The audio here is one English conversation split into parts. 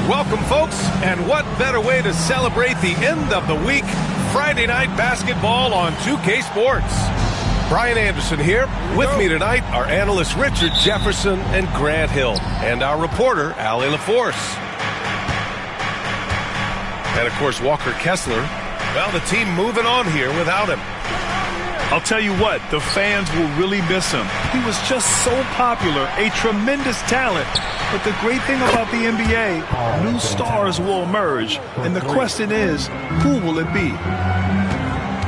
Welcome, folks, and what better way to celebrate the end of the week? Friday night basketball on 2K Sports. Brian Anderson here. With me tonight are analysts Richard Jefferson and Grant Hill, and our reporter, Allie LaForce. And, of course, Walker Kessler. Well, the team moving on here without him. I'll tell you what, the fans will really miss him. He was just so popular, a tremendous talent. But the great thing about the NBA, new stars will emerge. And the question is, who will it be?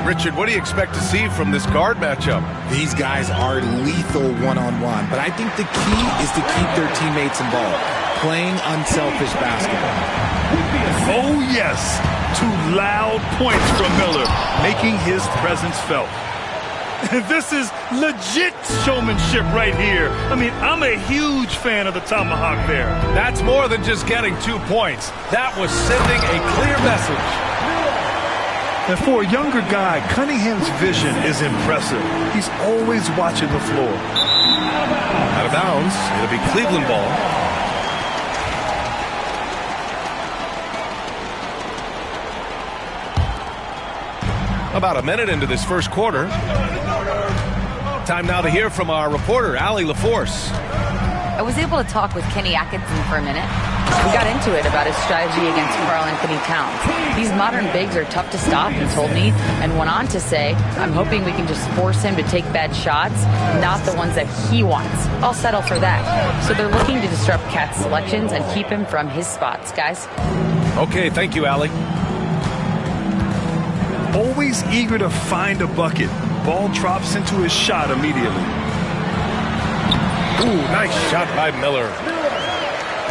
Richard, what do you expect to see from this guard matchup? These guys are lethal one-on-one, but I think the key is to keep their teammates involved, playing unselfish basketball. Oh, yes. 2 loud points from Miller, making his presence felt. This is legit showmanship right here. I mean, I'm a huge fan of the tomahawk there. That's more than just getting 2 points. That was sending a clear message. And for a younger guy, Cunningham's vision is impressive. He's always watching the floor. Out of bounds. It'll be Cleveland ball. About a minute into this first quarter. Time now to hear from our reporter, Allie LaForce. I was able to talk with Kenny Atkinson for a minute. We got into it about his strategy against Karl-Anthony Towns. These modern bigs are tough to stop, he told me, and went on to say, I'm hoping we can just force him to take bad shots, not the ones that he wants. I'll settle for that. So they're looking to disrupt Cat's selections and keep him from his spots, guys. Okay, thank you, Allie. Always eager to find a bucket. Ball drops into his shot immediately. Ooh, nice shot by Miller.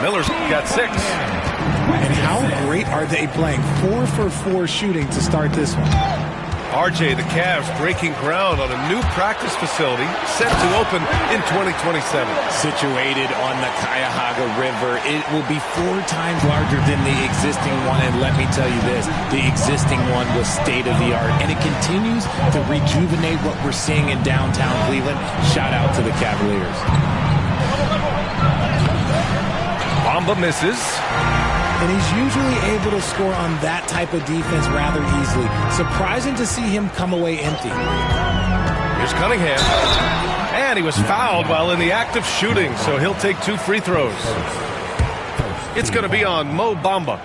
Miller's got 6. And how great are they playing? 4 for 4 shooting to start this one. RJ, the Cavs breaking ground on a new practice facility set to open in 2027. Situated on the Cuyahoga River, it will be 4 times larger than the existing one. And let me tell you this, the existing one was state-of-the-art. And it continues to rejuvenate what we're seeing in downtown Cleveland. Shout out to the Cavaliers. Bamba misses. And he's usually able to score on that type of defense rather easily. Surprising to see him come away empty. Here's Cunningham. And he was fouled while in the act of shooting, so he'll take 2 free throws. It's going to be on Mo Bamba.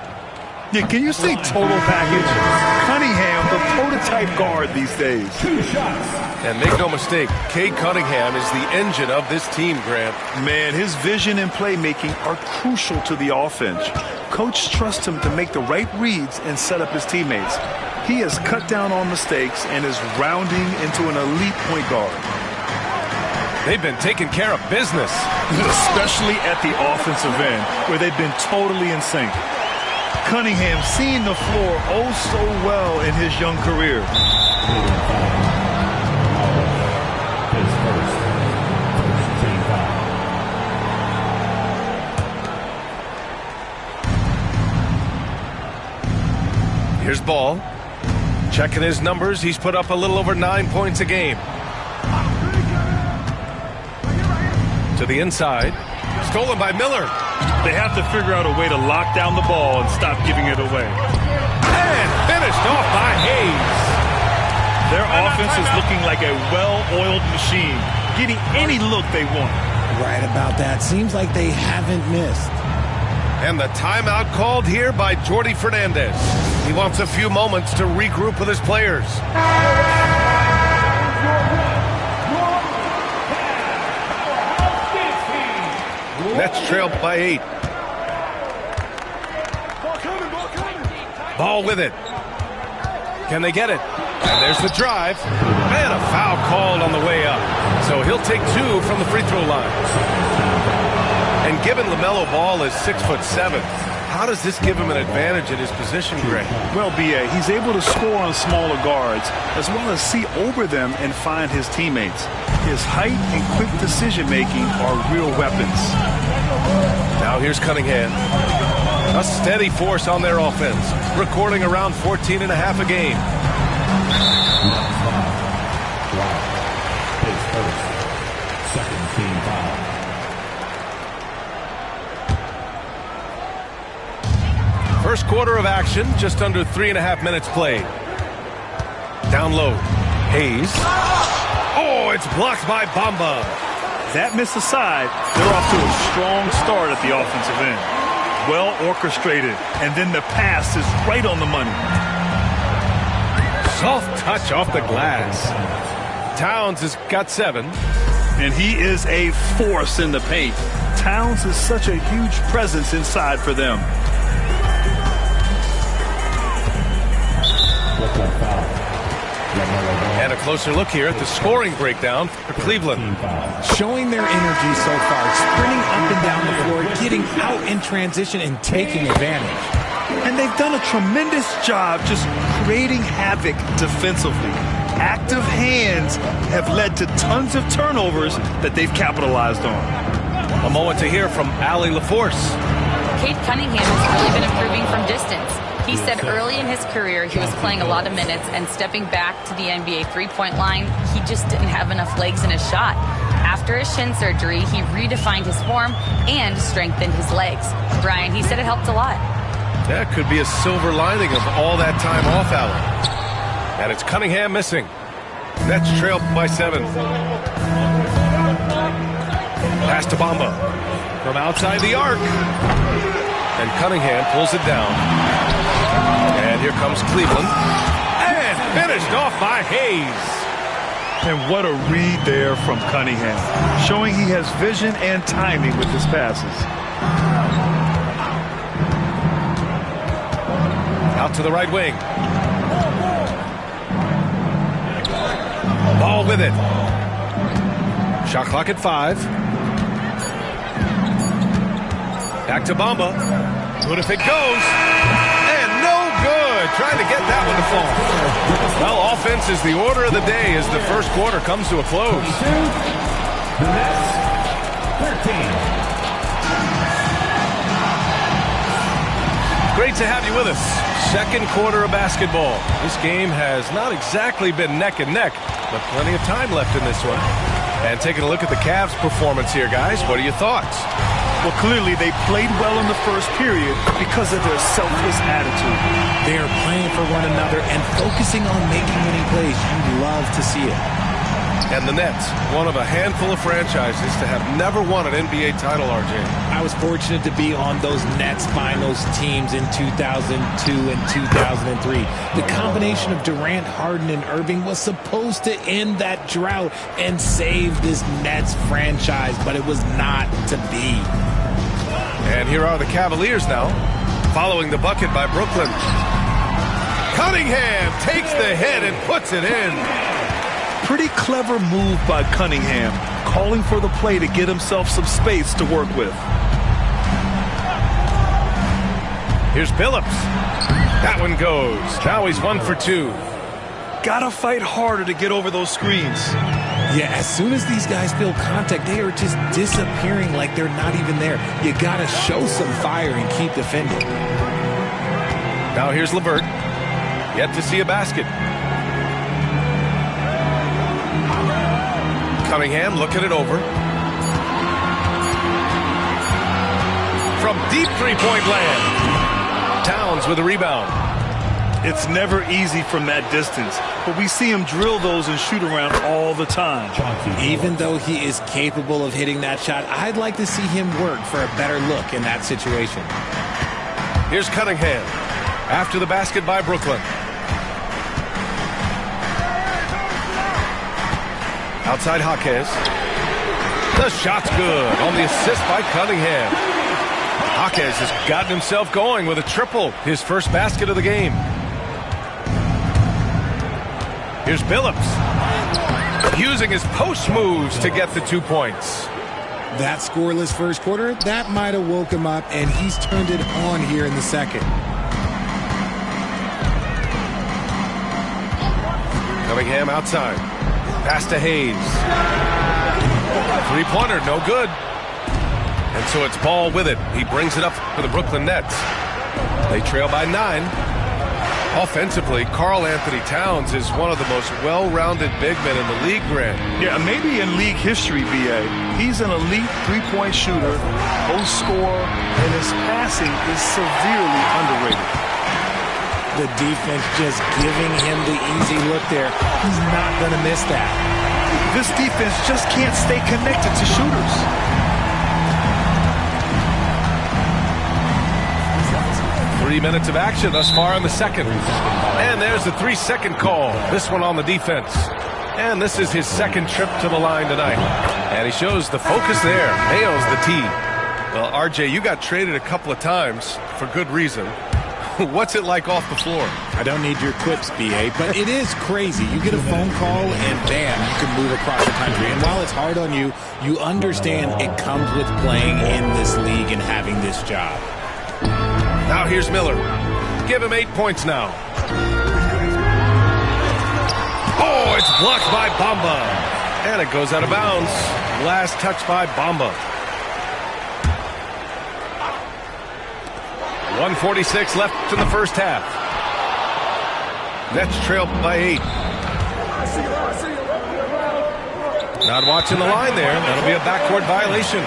Yeah, can you say total package? Cunningham, the prototype type guard these days. And make no mistake, Cade Cunningham is the engine of this team, Grant. Man, his vision and playmaking are crucial to the offense. Coach trusts him to make the right reads and set up his teammates. He has cut down on mistakes and is rounding into an elite point guard. They've been taking care of business. Especially at the offensive end, where they've been totally in sync. Cunningham seeing the floor oh so well in his young career. Here's Ball. Checking his numbers, he's put up a little over 9 points a game. To the inside. Stolen by Miller. They have to figure out a way to lock down the ball and stop giving it away. And finished off by Hayes. Their offense is looking like a well-oiled machine, getting any look they want. Right about that. Seems like they haven't missed. And the timeout called here by Jordi Fernandez. He wants a few moments to regroup with his players. Nets trailed by 8. Ball with it. Can they get it? And there's the drive. And a foul called on the way up. So he'll take 2 from the free throw line. And given LaMelo Ball is 6'7", how does this give him an advantage at his position, Greg? Well, B.A., he's able to score on smaller guards as well as see over them and find his teammates. His height and quick decision-making are real weapons. Now here's Cunningham. A steady force on their offense, recording around 14.5 a game. His first, second team foul. First quarter of action, just under 3.5 minutes played. Down low, Hayes. Oh, it's blocked by Bamba. That missed aside, they're off to a strong start at the offensive end. Well orchestrated, and then the pass is right on the money. Soft touch off the glass. Towns has got 7. And he is a force in the paint. Towns is such a huge presence inside for them. And a closer look here at the scoring breakdown for Cleveland. Showing their energy so far, sprinting up and down the floor, getting out in transition and taking advantage. And they've done a tremendous job just creating havoc defensively. Active hands have led to tons of turnovers that they've capitalized on. A moment to hear from Allie LaForce. Cade Cunningham has really been improving from distance. He said early in his career he was playing a lot of minutes and stepping back to the NBA three-point line, he just didn't have enough legs in his shot. After his shin surgery, he redefined his form and strengthened his legs. Brian, he said it helped a lot. That could be a silver lining of all that time off, Allen. And it's Cunningham missing. Nets trailed by 7. Pass to Bamba. From outside the arc. And Cunningham pulls it down. And here comes Cleveland. And finished off by Hayes. And what a read there from Cunningham, showing he has vision and timing with his passes. Out to the right wing. Ball with it. Shot clock at 5. Back to Bamba. Good if it goes. And no good. Trying to get that one to fall. Well, offense is the order of the day as the first quarter comes to a close. The Nets, 13. Great to have you with us. Second quarter of basketball. This game has not exactly been neck and neck, but plenty of time left in this one. And taking a look at the Cavs' performance here, guys, what are your thoughts? Well, clearly they played well in the first period because of their selfless attitude. They are playing for one another and focusing on making winning plays. You love to see it. And the Nets, one of a handful of franchises to have never won an NBA title, RJ. I was fortunate to be on those Nets finals teams in 2002 and 2003. The combination of Durant, Harden, and Irving was supposed to end that drought and save this Nets franchise, but it was not to be. And here are the Cavaliers now, following the bucket by Brooklyn. Cunningham takes the head and puts it in. Pretty clever move by Cunningham, calling for the play to get himself some space to work with. Here's Billups. That one goes. Now he's 1 for 2. Gotta fight harder to get over those screens. Yeah, as soon as these guys feel contact, they are just disappearing like they're not even there. You gotta show some fire and keep defending. Now here's LeVert. Yet to see a basket. Cunningham looking it over. From deep three-point land. Towns with a rebound. It's never easy from that distance, but we see him drill those and shoot around all the time. Even though he is capable of hitting that shot, I'd like to see him work for a better look in that situation. Here's Cunningham. After the basket by Brooklyn. Outside Jaquez. The shot's good on the assist by Cunningham. Jaquez has gotten himself going with a triple, his first basket of the game. Here's Billups. Using his post moves to get the 2 points. That scoreless first quarter, that might have woke him up, and he's turned it on here in the second. Cunningham outside. Pass to Hayes. Three-pointer, no good. And so it's Ball with it. He brings it up for the Brooklyn Nets. They trail by 9. Offensively, Karl Anthony Towns is one of the most well-rounded big men in the league, Grant. Yeah, maybe in league history, B.A. He's an elite three-point shooter, post scorer, and his passing is severely underrated. The defense just giving him the easy look there. He's not going to miss that. This defense just can't stay connected to shooters. Three minutes of action thus far in the second. And there's the 3-second call. This one on the defense. And this is his second trip to the line tonight. And he shows the focus there. Nails the tee. Well, RJ, you got traded a couple of times for good reason. What's it like off the floor? I don't need your quips, B.A., but it is crazy. You get a phone call and bam, you can move across the country. And while it's hard on you, you understand it comes with playing in this league and having this job. Now here's Miller. Give him 8 points now. Oh, it's blocked by Bamba. And it goes out of bounds. Last touch by Bamba. 1:46 left in the first half. Nets trail by 8. Not watching the line there. That'll be a backcourt violation.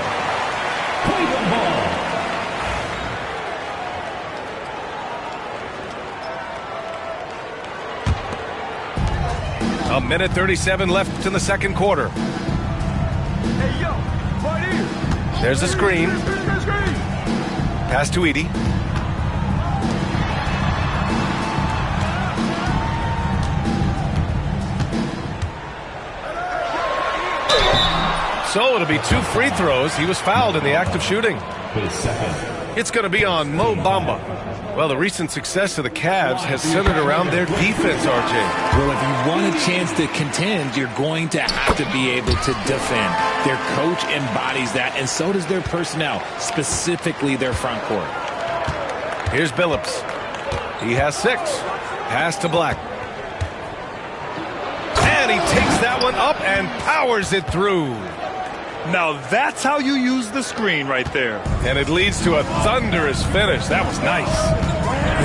A minute 37 left in the second quarter. There's a screen. Pass to Edey. So it'll be 2 free throws. He was fouled in the act of shooting. It's going to be on Mo Bamba. Well, the recent success of the Cavs has centered around their defense, RJ. Well, if you want a chance to contend, you're going to have to be able to defend. Their coach embodies that, and so does their personnel, specifically their front court. Here's Billups. He has 6. Pass to Black. And he takes that one up and powers it through. Now that's how you use the screen right there. And it leads to a thunderous finish. That was nice.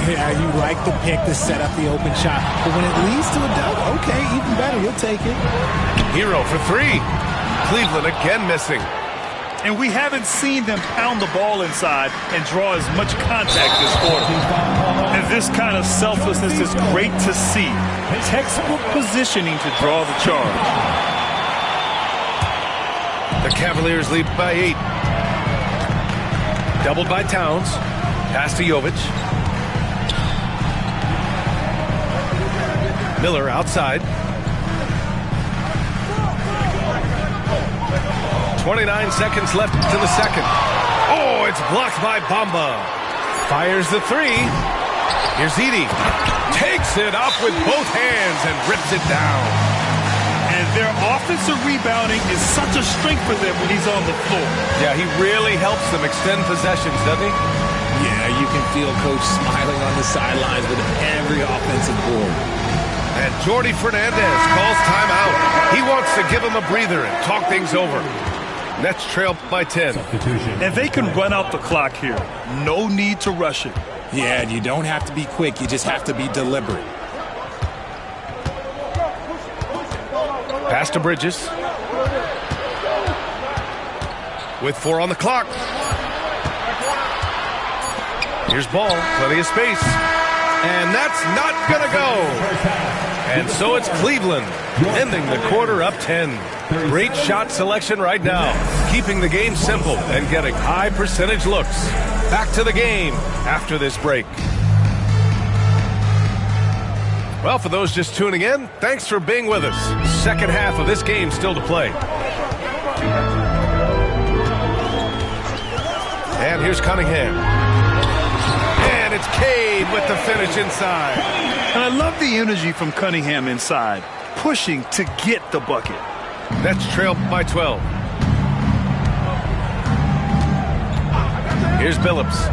Yeah, you like the pick to set up the open shot. But when it leads to a dunk, okay, even better. You'll take it. Hero for 3. Cleveland again missing. And we haven't seen them pound the ball inside and draw as much contact this quarter. And this kind of selflessness is great to see. Textbook positioning to draw the charge. The Cavaliers lead by 8. Doubled by Towns. Pass to Jovic. Miller outside. 29 seconds left in the second. Oh, it's blocked by Bamba. Fires the three. Here's Edey. Takes it up with both hands and rips it down. And their offensive rebounding is such a strength for them when he's on the floor. Yeah, he really helps them extend possessions, doesn't he? Yeah, you can feel Coach smiling on the sidelines with every offensive board. And Jordi Fernandez calls timeout. He wants to give him a breather and talk things over. Nets trail by 10. And they can run out the clock here. No need to rush it. Yeah, and you don't have to be quick. You just have to be deliberate. Pass to Bridges. With 4 on the clock. Here's Ball. Plenty of space. And that's not going to go. And so it's Cleveland ending the quarter up 10. Great shot selection right now. Keeping the game simple and getting high percentage looks. Back to the game after this break. Well, for those just tuning in, thanks for being with us. Second half of this game still to play. And here's Cunningham. And it's Cade with the finish inside. And I love the energy from Cunningham inside, pushing to get the bucket. Nets trail by 12. Here's Billups.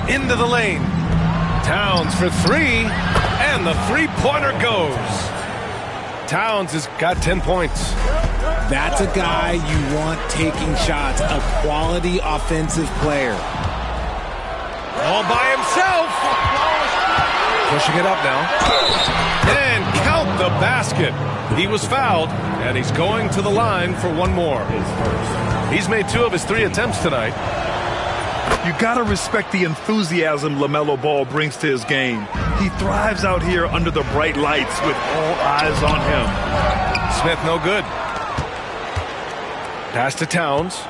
Into the lane. Towns for 3. And the three-pointer goes. Towns has got 10 points. That's a guy you want taking shots, a quality offensive player. All by himself. Pushing it up now. And count the basket. He was fouled, and he's going to the line for one more. He's made 2 of his 3 attempts tonight. You got to respect the enthusiasm LaMelo Ball brings to his game. He thrives out here under the bright lights with all eyes on him. Smith no good. Pass to Towns.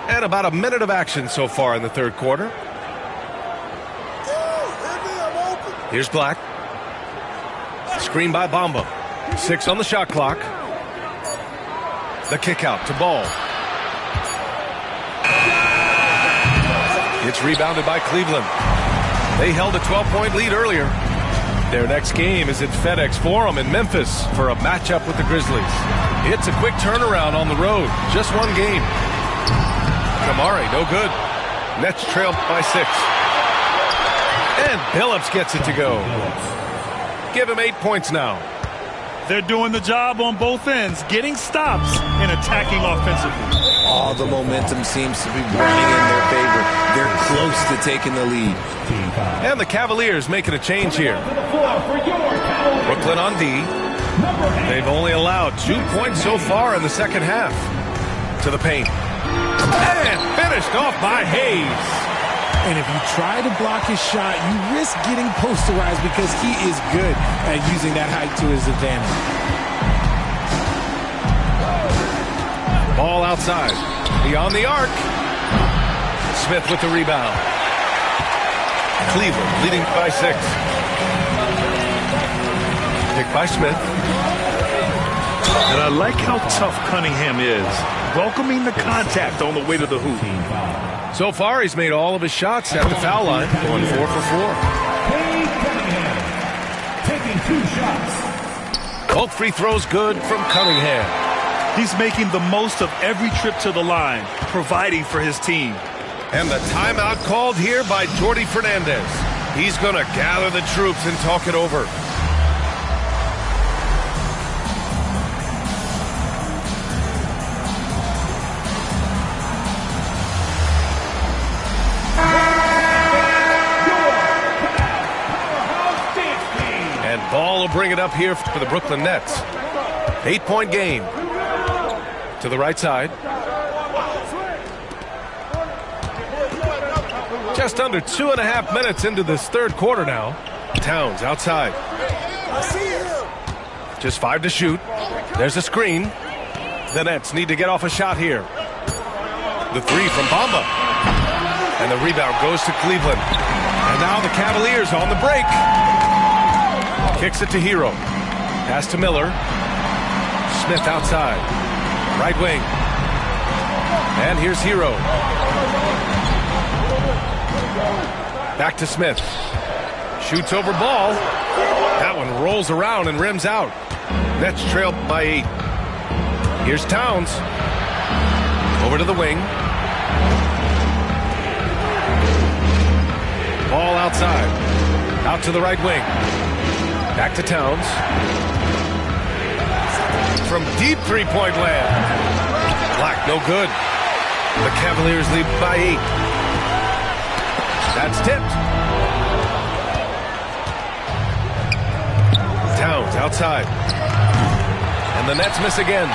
And about a minute of action so far in the third quarter. Here's Black. Screen by Bamba. 6 on the shot clock. The kick out to Ball. It's rebounded by Cleveland. They held a 12-point lead earlier. Their next game is at FedEx Forum in Memphis for a matchup with the Grizzlies. It's a quick turnaround on the road. Just one game. Kamari, no good. Nets trail by 6. And Billups gets it to go. Give him 8 points now. They're doing the job on both ends, getting stops and attacking offensively. All the momentum seems to be running in their favor. They're close to taking the lead. And the Cavaliers making a change here. Brooklyn on D. They've only allowed 2 points so far in the second half. To the paint. And finished off by Hayes. And if you try to block his shot, you risk getting posterized because he is good at using that height to his advantage. Ball outside. Beyond the arc. Smith with the rebound. Cleveland leading by 6. Pick by Smith. And I like how tough Cunningham is, welcoming the contact on the way to the hoop. So far, he's made all of his shots at the foul line, going 4 for 4. Taking 2 shots. Both free throws good from Cunningham. He's making the most of every trip to the line, providing for his team. And the timeout called here by Jordi Fernandez. He's going to gather the troops and talk it over. Ball will bring it up here for the Brooklyn Nets. 8-point game. To the right side. Just under 2.5 minutes into this third quarter now. Towns outside. Just 5 to shoot. There's a screen. The Nets need to get off a shot here. The 3 from Bamba. And the rebound goes to Cleveland. And now the Cavaliers on the break. Kicks it to Hero. Pass to Miller. Smith outside. Right wing. And here's Hero. Back to Smith. Shoots over ball. That one rolls around and rims out. Nets trail by 8. Here's Towns. Over to the wing. Ball outside. Out to the right wing. Back to Towns. From deep three-point land. Black, no good. The Cavaliers lead by 8. That's tipped. Towns outside. And the Nets miss again.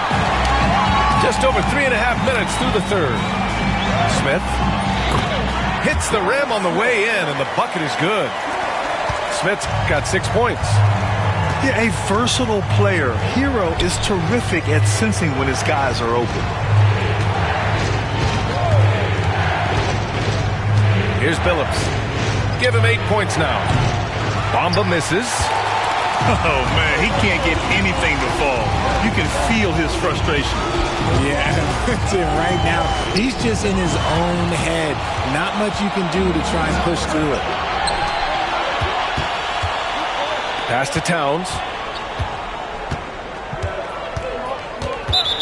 Just over 3.5 minutes through the third. Smith hits the rim on the way in, and the bucket is good. Smith's got 6 points. Yeah, a versatile player. Hero is terrific at sensing when his guys are open. Here's Billups. Give him 8 points now. Bamba misses. Oh, man, he can't get anything to fall. You can feel his frustration. Yeah, right now, he's just in his own head. Not much you can do to try and push through it. Pass to Towns.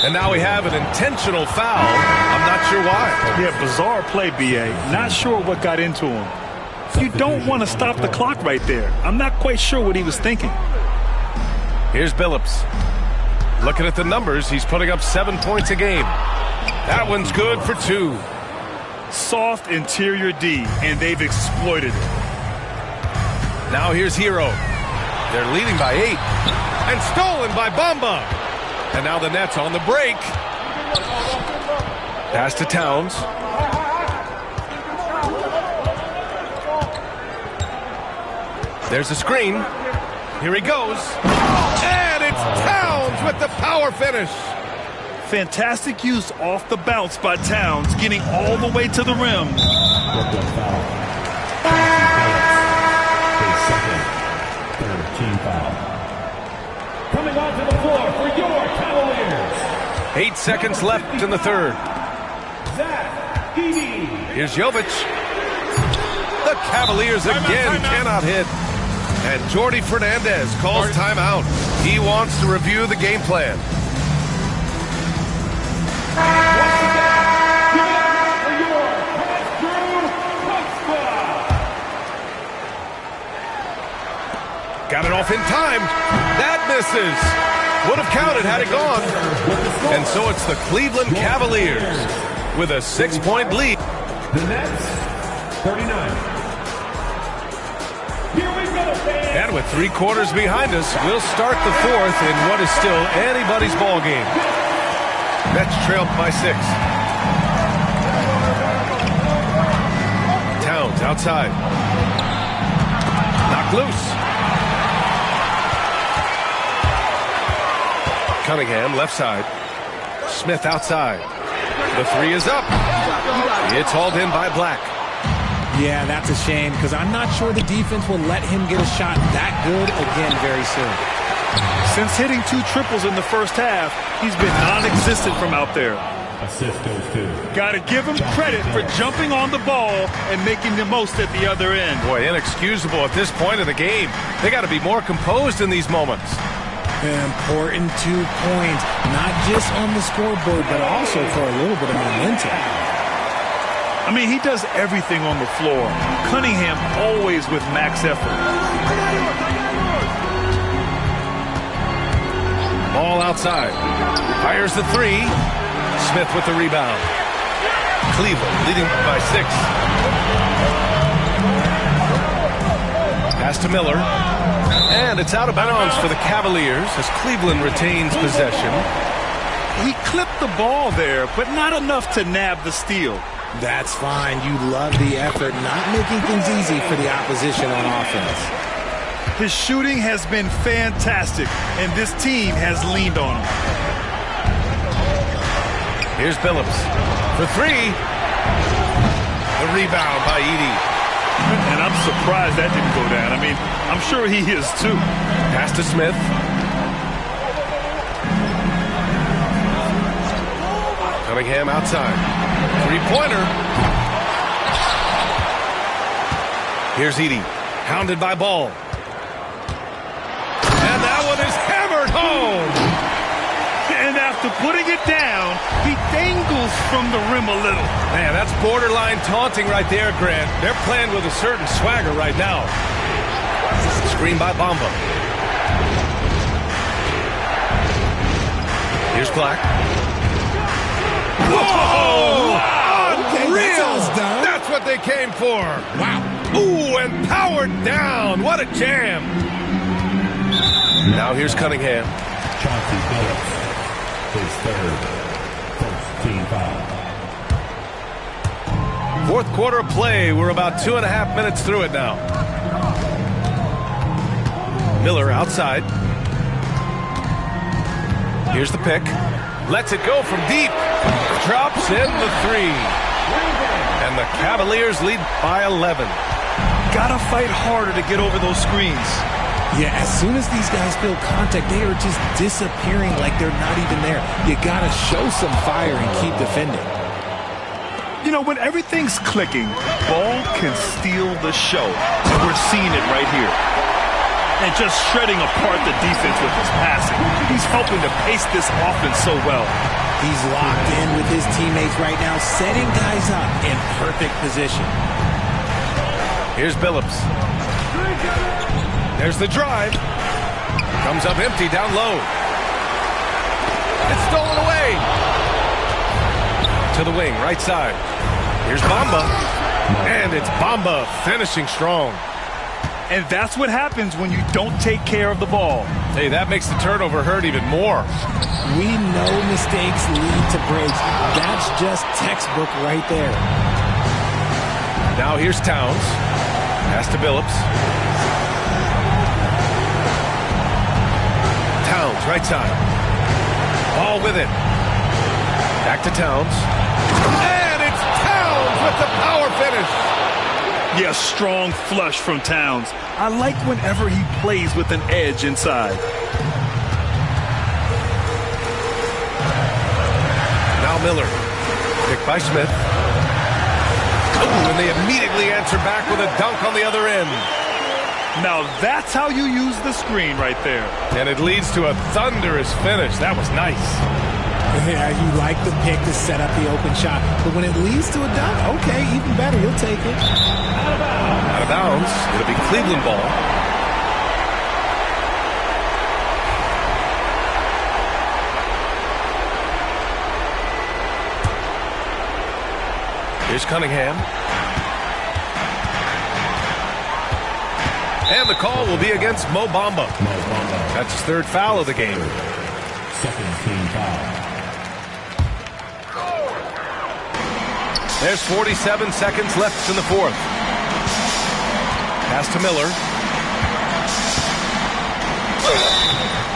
And now we have an intentional foul. I'm not sure why. Yeah, bizarre play, B.A. Not sure what got into him. You don't want to stop the clock right there. I'm not quite sure what he was thinking. Here's Billups. Looking at the numbers, he's putting up 7 points a game. That one's good for 2. Soft interior D, and they've exploited it. Now here's Hero. They're leading by 8. And stolen by Bamba. And now the Nets on the break. Pass to Towns. There's a screen. Here he goes. And it's Towns with the power finish. Fantastic use off the bounce by Towns, getting all the way to the rim. Team foul. Coming onto the floor for your Cavaliers. 8 seconds left in the third. Zach Edey. Here's Jovic. The Cavaliers again cannot hit. And Jordy Fernandez calls timeout. He wants to review the game plan. Once again, give it up for your Drew Costa. Got it off in time. That misses. Would have counted had it gone. And so it's the Cleveland Cavaliers with a 6-point lead. The Nets, 39. Here we go, fans. And with 3 quarters behind us, we'll start the fourth in what is still anybody's ball game. Nets trailed by 6. Towns outside. Knocked loose. Cunningham left side. Smith outside. The 3 is up. It's hauled in by Black. Yeah, that's a shame because I'm not sure the defense will let him get a shot that good again very soon. Since hitting 2 triples in the first half, he's been non-existent from out there. Assist goes to. Got to give him credit for jumping on the ball and making the most at the other end. Boy, inexcusable at this point of the game. They got to be more composed in these moments. Important 2 points, not just on the scoreboard, but also for a little bit of momentum. I mean, he does everything on the floor. Cunningham always with max effort. Ball outside. Fires the 3. Smith with the rebound. Cleveland leading by 6. Pass to Miller. And it's out of bounds for the Cavaliers as Cleveland retains possession. He clipped the ball there, but not enough to nab the steal. That's fine. You love the effort, not making things easy for the opposition on offense. His shooting has been fantastic, and this team has leaned on him. Here's Billups for three. The rebound by Edey. And I'm surprised that didn't go down. I mean, I'm sure he is too. Pass to Smith. Cunningham outside. Three-pointer. Here's Edey. Hounded by Ball. And that one is hammered home. And after putting it down, he dangles from the rim a little. Man, that's borderline taunting right there, Grant. They're playing with a certain swagger right now. Screen by Bamba. Here's Black. Whoa! Unreal! That's what they came for. Wow. Ooh, and powered down. What a jam. Now here's Cunningham. Chauncey Billups, his third, first team foul. Fourth quarter of play. We're about 2.5 minutes through it now. Miller outside. Here's the pick. Lets it go from deep. Drops in the three. And the Cavaliers lead by 11. Gotta fight harder to get over those screens. Yeah, as soon as these guys feel contact, they are just disappearing like they're not even there. You gotta show some fire and keep defending. You know, when everything's clicking, Ball can steal the show. And we're seeing it right here. And just shredding apart the defense with his passing. He's helping to pace this offense so well. He's locked in with his teammates right now, setting guys up in perfect position. Here's Billups. There's the drive. Comes up empty down low. It's stolen away. To the wing, right side. Here's Bamba. And it's Bamba finishing strong. And that's what happens when you don't take care of the ball. Hey, that makes the turnover hurt even more. We know mistakes lead to breaks. That's just textbook right there. Now here's Towns. Pass to Billups. Towns, right side. Ball with it. Back to Towns. And it's Towns with the power finish. Yeah, strong flush from Towns. I like whenever he plays with an edge inside. Now Miller. Picked by Smith. Oh, and they immediately answer back with a dunk on the other end. Now that's how you use the screen right there. And it leads to a thunderous finish. That was nice. Yeah, you like the pick to set up the open shot. But when it leads to a dunk, okay, even better. You'll take it. Out of bounds. It'll be Cleveland ball. Here's Cunningham. And the call will be against Mo Bamba. That's his third foul of the game. Second team foul. There's 47 seconds left in the fourth. Pass to Miller.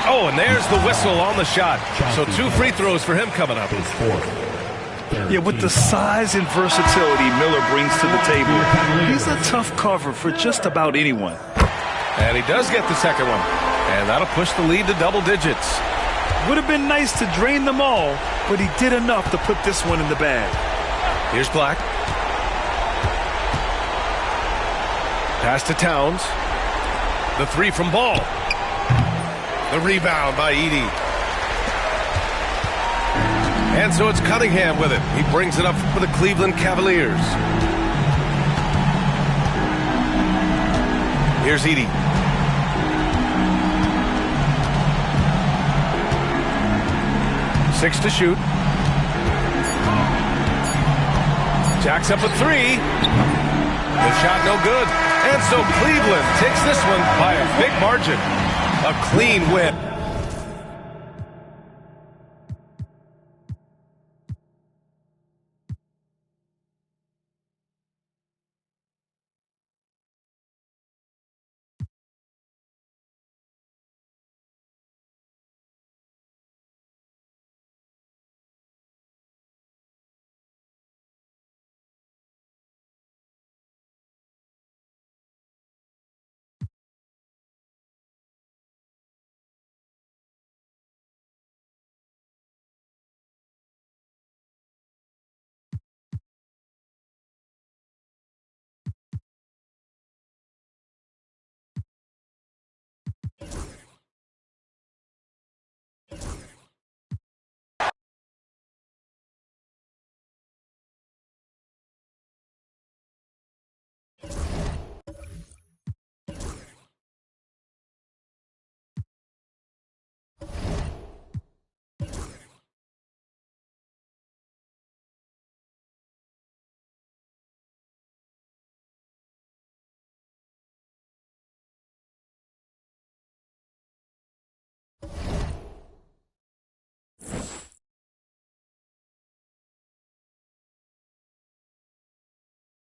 Oh, and there's the whistle on the shot. So 2 free throws for him coming up. His fourth. Yeah, with the size and versatility Miller brings to the table, he's a tough cover for just about anyone. And he does get the second one. And that'll push the lead to double digits. Would have been nice to drain them all, but he did enough to put this one in the bag. Here's Black. Pass to Towns. The three from Ball. The rebound by Edey. And so it's Cunningham with it. He brings it up for the Cleveland Cavaliers. Here's Edey. Six to shoot. Jacks up a three. The shot no good. And so Cleveland takes this one by a big margin. A clean win.